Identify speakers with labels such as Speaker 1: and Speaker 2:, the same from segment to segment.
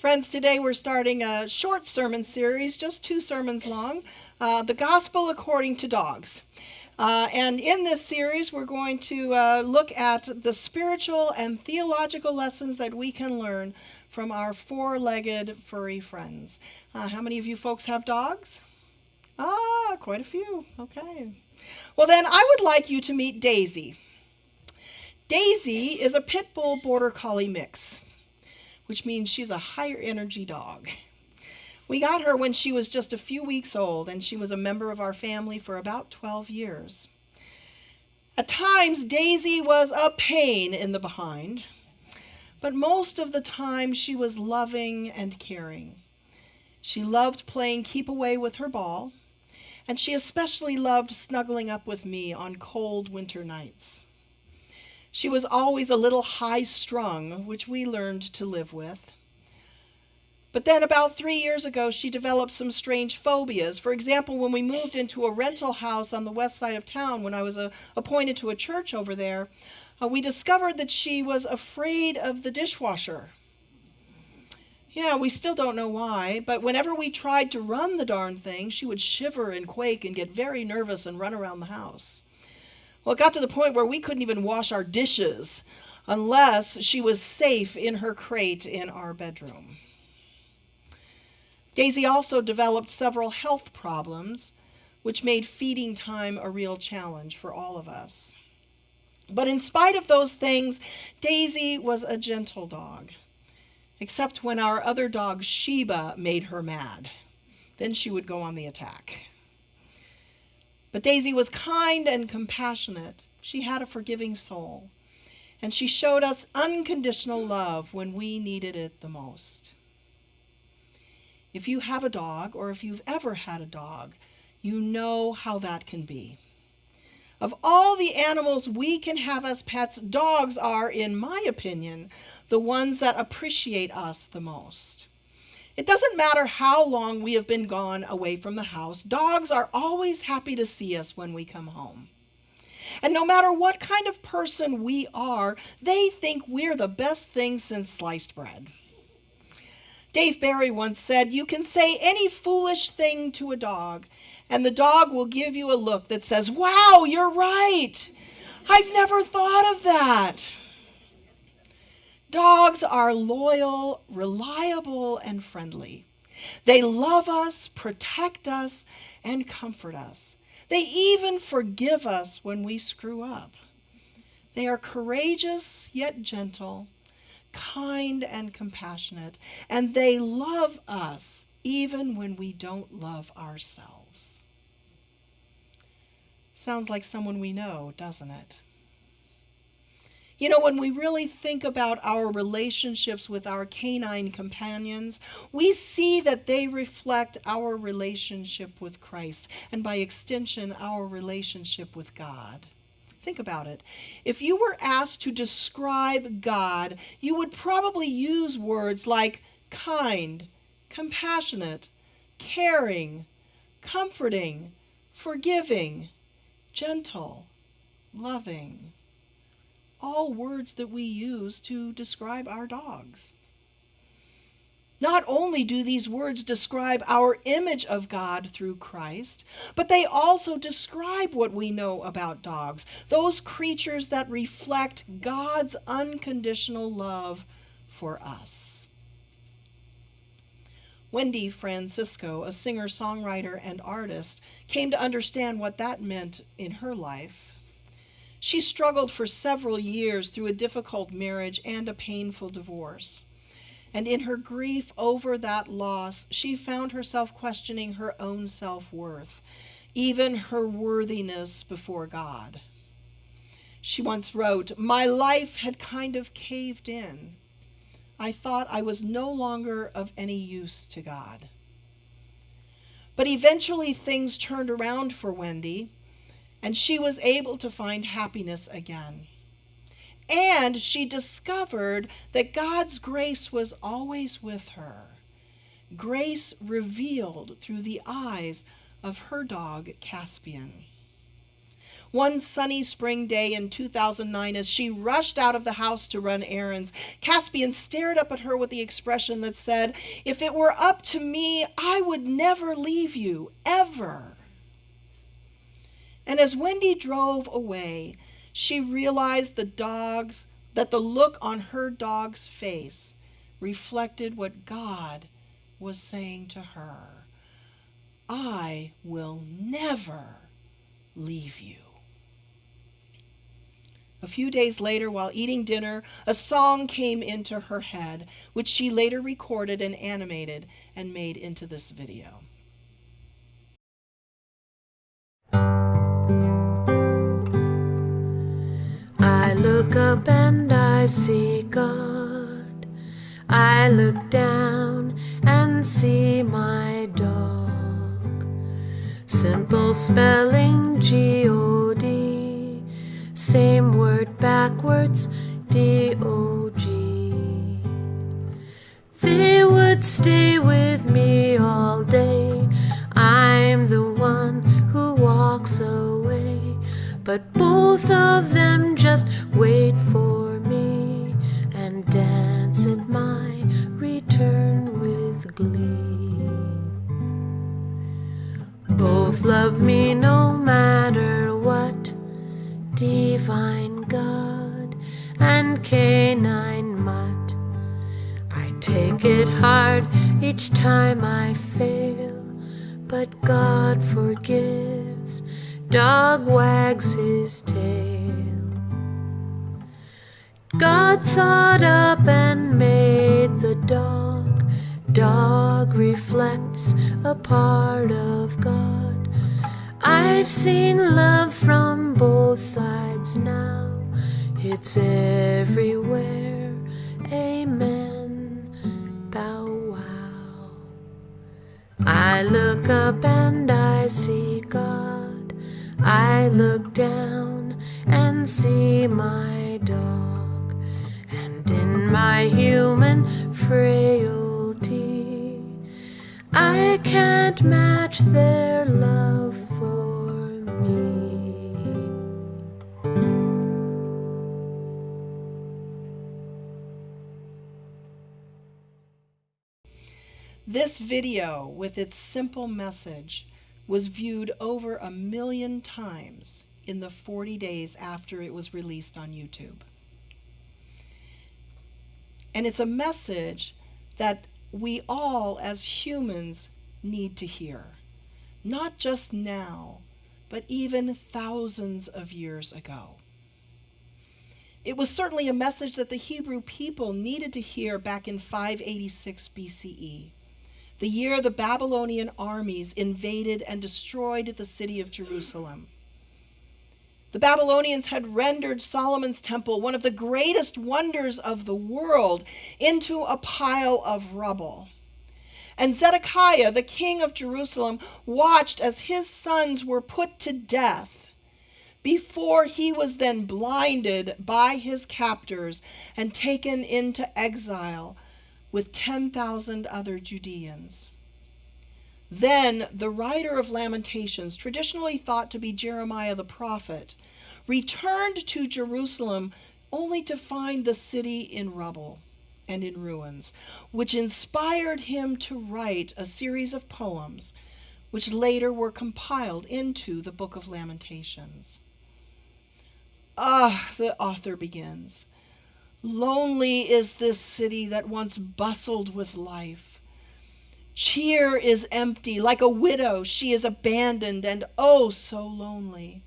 Speaker 1: Friends, today we're starting a short sermon series, just 2 sermons long, The Gospel According to Dogs. And in this series, we're going to look at the spiritual and theological lessons that we can learn from our 4-legged furry friends. How many of you folks have dogs? Quite a few. Okay. Well, then I would like you to meet Daisy. Daisy is a pit bull border collie mix, which means she's a higher energy dog. We got her when she was just a few weeks old, and she was a member of our family for about 12 years. At times, Daisy was a pain in the behind, but most of the time she was loving and caring. She loved playing keep away with her ball, and she especially loved snuggling up with me on cold winter nights. She was always a little high-strung, which we learned to live with. But then about 3 years ago, she developed some strange phobias. For example, when we moved into a rental house on the west side of town, when I was appointed to a church over there, we discovered that she was afraid of the dishwasher. Yeah, we still don't know why, but whenever we tried to run the darn thing, she would shiver and quake and get very nervous and run around the house. Well, it got to the point where we couldn't even wash our dishes unless she was safe in her crate in our bedroom. Daisy also developed several health problems, which made feeding time a real challenge for all of us. But in spite of those things, Daisy was a gentle dog, except when our other dog, Sheba, made her mad. Then she would go on the attack. But Daisy was kind and compassionate. She had a forgiving soul, and she showed us unconditional love when we needed it the most. If you have a dog, or if you've ever had a dog, you know how that can be. Of all the animals we can have as pets, dogs are, in my opinion, the ones that appreciate us the most. It doesn't matter how long we have been gone away from the house, dogs are always happy to see us when we come home. And no matter what kind of person we are, they think we're the best thing since sliced bread. Dave Barry once said, "You can say any foolish thing to a dog, and the dog will give you a look that says, 'Wow, you're right. I've never thought of that.'" Dogs are loyal, reliable, and friendly. They love us, protect us, and comfort us. They even forgive us when we screw up. They are courageous yet gentle, kind and compassionate, and they love us even when we don't love ourselves. Sounds like someone we know, doesn't it? You know, when we really think about our relationships with our canine companions, we see that they reflect our relationship with Christ, and by extension, our relationship with God. Think about it. If you were asked to describe God, you would probably use words like kind, compassionate, caring, comforting, forgiving, gentle, loving. All words that we use to describe our dogs. Not only do these words describe our image of God through Christ, but they also describe what we know about dogs, those creatures that reflect God's unconditional love for us. Wendy Francisco, a singer, songwriter, and artist, came to understand what that meant in her life. She struggled for several years through a difficult marriage and a painful divorce. And in her grief over that loss, she found herself questioning her own self-worth, even her worthiness before God. She once wrote, "My life had kind of caved in. I thought I was no longer of any use to God." But eventually things turned around for Wendy, and she was able to find happiness again. And she discovered that God's grace was always with her. Grace revealed through the eyes of her dog, Caspian. One sunny spring day in 2009, as she rushed out of the house to run errands, Caspian stared up at her with the expression that said, "If it were up to me, I would never leave you, ever." And as Wendy drove away, she realized that the look on her dog's face reflected what God was saying to her. I will never leave you. A few days later, while eating dinner, a song came into her head, which she later recorded and animated and made into this video.
Speaker 2: I look up and I see God. I look down and see my dog. Simple spelling G-O-D, same word backwards D-O-G. They would stay with me all day. I'm the one who walks away, but both of them just wait for me and dance at my return with glee. Both love me no matter what, divine God and canine mutt. I take it hard each time I fail, but God forgives. Dog wags his tail. God thought up and made the dog. Dog reflects a part of God. I've seen love from both sides now. It's everywhere. Amen. Bow wow. I look up and I see God. I look down and see my dog. And in my human frailty, I can't match their love for me.
Speaker 1: This video, with its simple message, was viewed over 1 million times in the 40 days after it was released on YouTube. And it's a message that we all as humans need to hear, not just now, but even thousands of years ago. It was certainly a message that the Hebrew people needed to hear back in 586 BCE, the year the Babylonian armies invaded and destroyed the city of Jerusalem. The Babylonians had rendered Solomon's temple, one of the greatest wonders of the world, into a pile of rubble. And Zedekiah, the king of Jerusalem, watched as his sons were put to death before he was then blinded by his captors and taken into exile with 10,000 other Judeans. Then the writer of Lamentations, traditionally thought to be Jeremiah the prophet, returned to Jerusalem only to find the city in rubble and in ruins, which inspired him to write a series of poems which later were compiled into the book of Lamentations. The author begins, "Lonely is this city that once bustled with life. Cheer is empty, like a widow she is abandoned, and oh so lonely.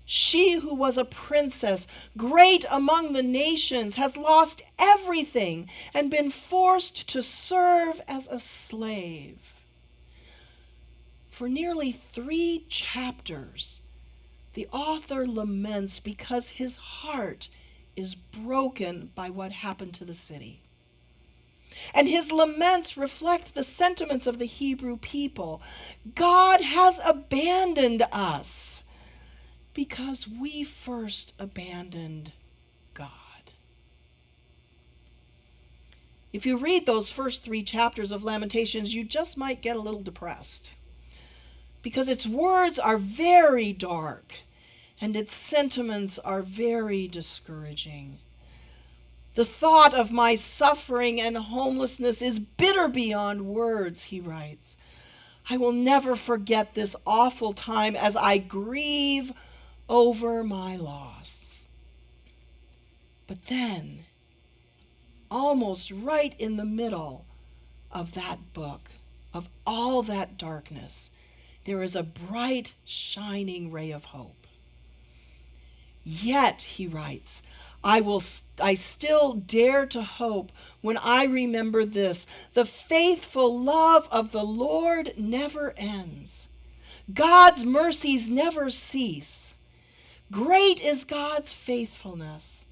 Speaker 1: She who was a princess, great among the nations, has lost everything and been forced to serve as a slave." For nearly 3 chapters, the author laments because his heart is broken by what happened to the city. And his laments reflect the sentiments of the Hebrew people. God has abandoned us because we first abandoned God. If you read those first 3 chapters of Lamentations, you just might get a little depressed, because its words are very dark and its sentiments are very discouraging. The thought of my suffering and homelessness is bitter beyond words, he writes. I will never forget this awful time as I grieve over my loss. But then, almost right in the middle of that book, of all that darkness, there is a bright, shining ray of hope. Yet, he writes, I still dare to hope when I remember this. The faithful love of the Lord never ends. God's mercies never cease. Great is God's faithfulness.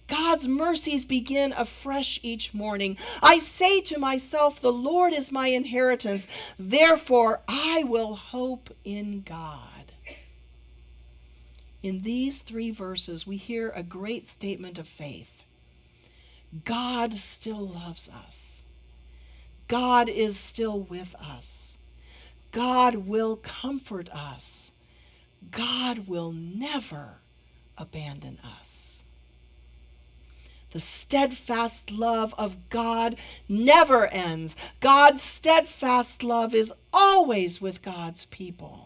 Speaker 1: God's mercies begin afresh each morning. I say to myself, the Lord is my inheritance. Therefore, I will hope in God. In these 3 verses, we hear a great statement of faith. God still loves us. God is still with us. God will comfort us. God will never abandon us. The steadfast love of God never ends. God's steadfast love is always with God's people.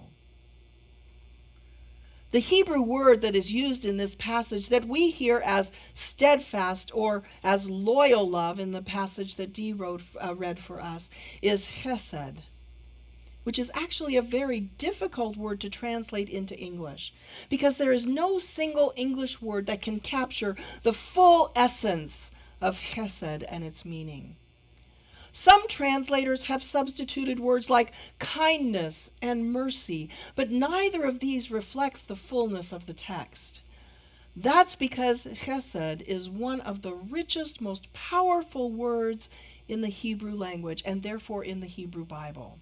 Speaker 1: The Hebrew word that is used in this passage that we hear as steadfast or as loyal love in the passage that Dee read for us is chesed, which is actually a very difficult word to translate into English because there is no single English word that can capture the full essence of chesed and its meaning. Some translators have substituted words like kindness and mercy, but neither of these reflects the fullness of the text. That's because chesed is one of the richest, most powerful words in the Hebrew language, and therefore in the Hebrew Bible.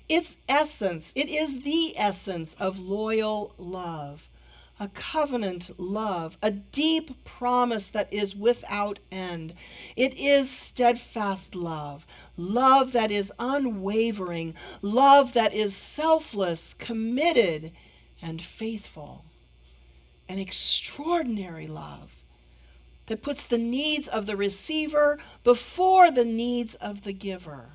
Speaker 1: Its essence, it is the essence of loyal love, a covenant love, a deep promise that is without end. It is steadfast love, love that is unwavering, love that is selfless, committed, and faithful. An extraordinary love that puts the needs of the receiver before the needs of the giver,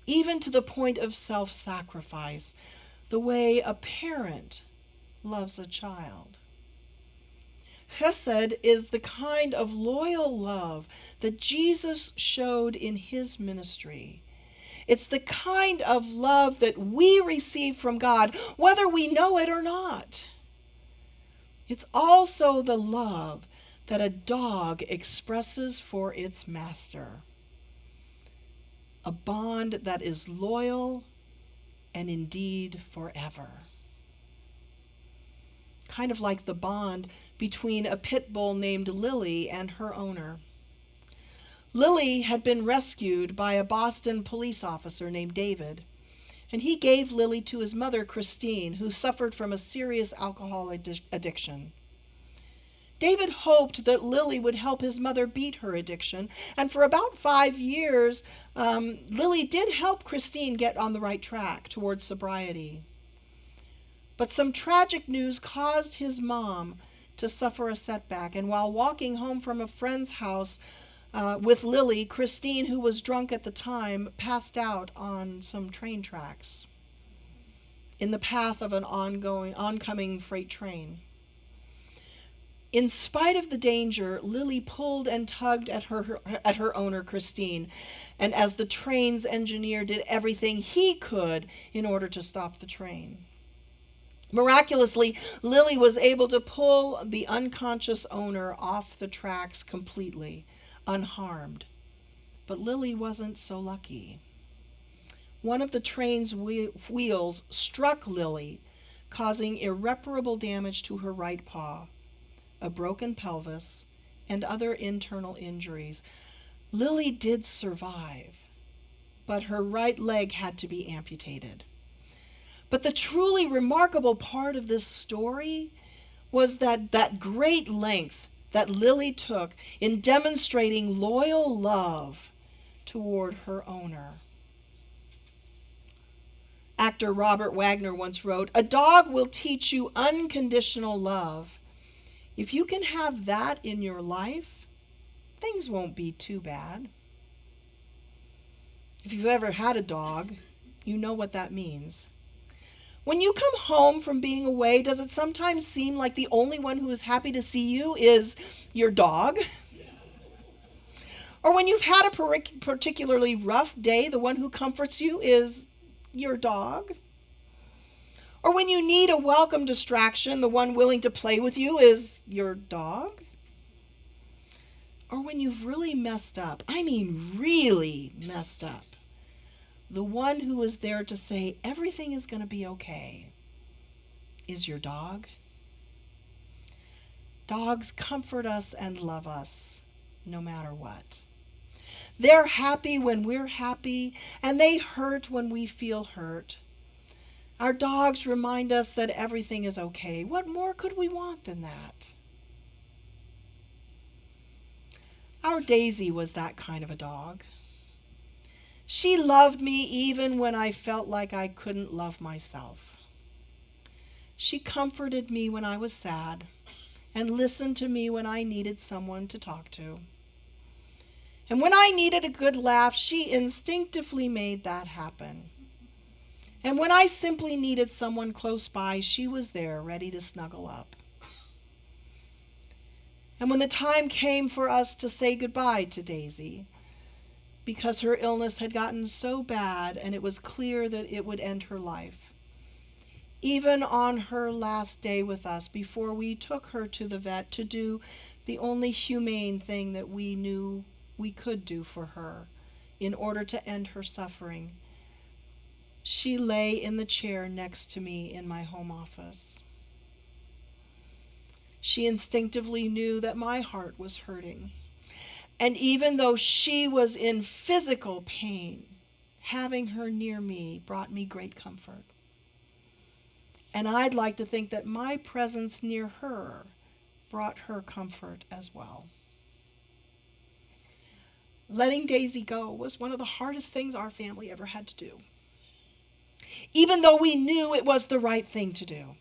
Speaker 1: even to the point of self-sacrifice, the way a parent loves a child. Chesed is the kind of loyal love that Jesus showed in his ministry. It's the kind of love that we receive from God, whether we know it or not. It's also the love that a dog expresses for its master. A bond that is loyal and indeed forever. Kind of like the bond between a pit bull named Lily and her owner. Lily had been rescued by a Boston police officer named David, and he gave Lily to his mother, Christine, who suffered from a serious alcohol addiction. David hoped that Lily would help his mother beat her addiction, and for about 5 years, Lily did help Christine get on the right track towards sobriety. But some tragic news caused his mom to suffer a setback, and while walking home from a friend's house with Lily, Christine, who was drunk at the time, passed out on some train tracks in the path of an oncoming freight train. In spite of the danger, Lily pulled and tugged at her owner, Christine, and as the train's engineer did everything he could in order to stop the train. Miraculously, Lily was able to pull the unconscious owner off the tracks completely, unharmed. But Lily wasn't so lucky. One of the train's wheels struck Lily, causing irreparable damage to her right paw, a broken pelvis, and other internal injuries. Lily did survive, but her right leg had to be amputated. But the truly remarkable part of this story was that great length that Lily took in demonstrating loyal love toward her owner. Actor Robert Wagner once wrote, "A dog will teach you unconditional love. If you can have that in your life, things won't be too bad." If you've ever had a dog, you know what that means. When you come home from being away, does it sometimes seem like the only one who is happy to see you is your dog? Or when you've had a particularly rough day, the one who comforts you is your dog? Or when you need a welcome distraction, the one willing to play with you is your dog? Or when you've really messed up, I mean really messed up, the one who is there to say everything is going to be okay is your dog? Dogs comfort us and love us no matter what. They're happy when we're happy, and they hurt when we feel hurt. Our dogs remind us that everything is okay. What more could we want than that? Our Daisy was that kind of a dog. She loved me even when I felt like I couldn't love myself. She comforted me when I was sad and listened to me when I needed someone to talk to. And when I needed a good laugh, she instinctively made that happen. And when I simply needed someone close by, she was there, ready to snuggle up. And when the time came for us to say goodbye to Daisy, because her illness had gotten so bad and it was clear that it would end her life, even on her last day with us, before we took her to the vet to do the only humane thing that we knew we could do for her in order to end her suffering, she lay in the chair next to me in my home office. She instinctively knew that my heart was hurting. And even though she was in physical pain, having her near me brought me great comfort. And I'd like to think that my presence near her brought her comfort as well. Letting Daisy go was one of the hardest things our family ever had to do, even though we knew it was the right thing to do.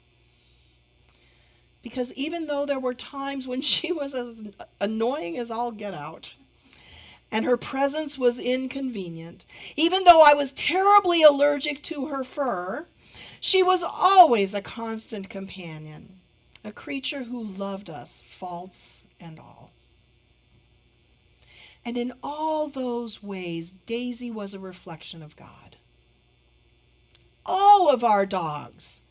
Speaker 1: Because even though there were times when she was as annoying as all get out, and her presence was inconvenient, even though I was terribly allergic to her fur, she was always a constant companion, a creature who loved us, faults and all. And in all those ways, Daisy was a reflection of God. All of our dogs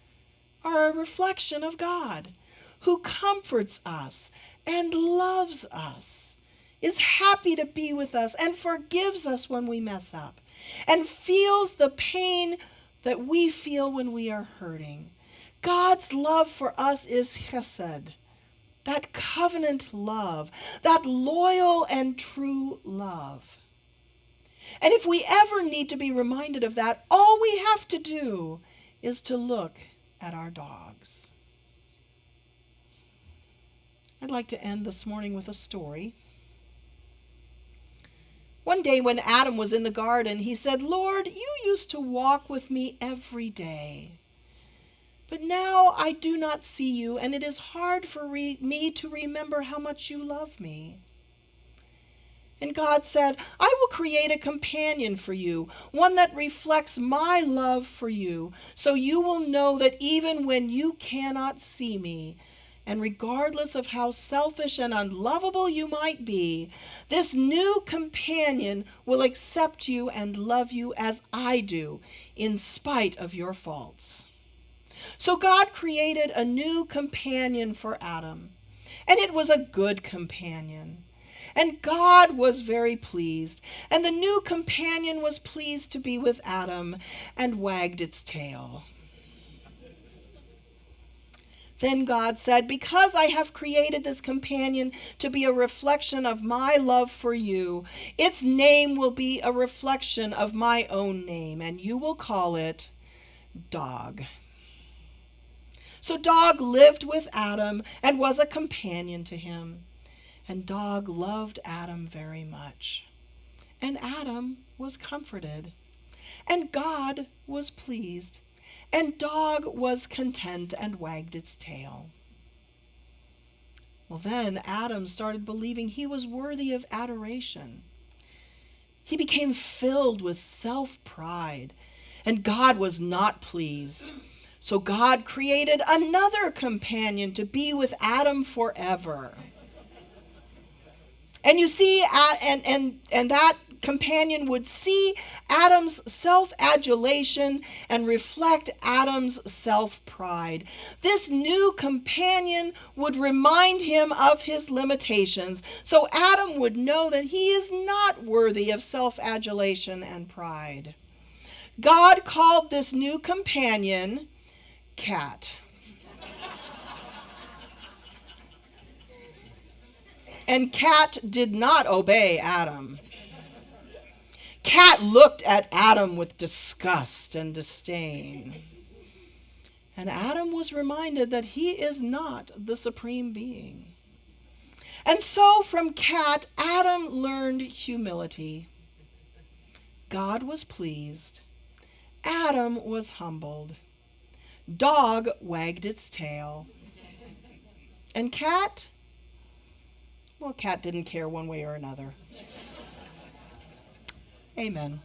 Speaker 1: are a reflection of God, who comforts us and loves us, is happy to be with us and forgives us when we mess up, and feels the pain that we feel when we are hurting. God's love for us is chesed, that covenant love, that loyal and true love. And if we ever need to be reminded of that, all we have to do is to look at our dogs. I'd like to end this morning with a story. One day when Adam was in the garden, he said, "Lord, you used to walk with me every day. But now I do not see you, and it is hard for me to remember how much you love me." And God said, "I will create a companion for you, one that reflects my love for you, so you will know that even when you cannot see me, and regardless of how selfish and unlovable you might be, this new companion will accept you and love you as I do, in spite of your faults." So God created a new companion for Adam, and it was a good companion. And God was very pleased, and the new companion was pleased to be with Adam and wagged its tail. Then God said, "Because I have created this companion to be a reflection of my love for you, its name will be a reflection of my own name, and you will call it Dog." So Dog lived with Adam and was a companion to him. And Dog loved Adam very much. And Adam was comforted. And God was pleased, and dog was content and wagged its tail. Well, then Adam started believing he was worthy of adoration. He became filled with self-pride, and God was not pleased. So God created another companion to be with Adam forever. And you see, and that companion would see Adam's self-adulation and reflect Adam's self-pride. This new companion would remind him of his limitations, so Adam would know that he is not worthy of self-adulation and pride. God called this new companion Cat. And Cat did not obey Adam. Cat looked at Adam with disgust and disdain. And Adam was reminded that he is not the supreme being. And so from Cat, Adam learned humility. God was pleased. Adam was humbled. Dog wagged its tail. And Cat? Well, Cat didn't care one way or another. Amen.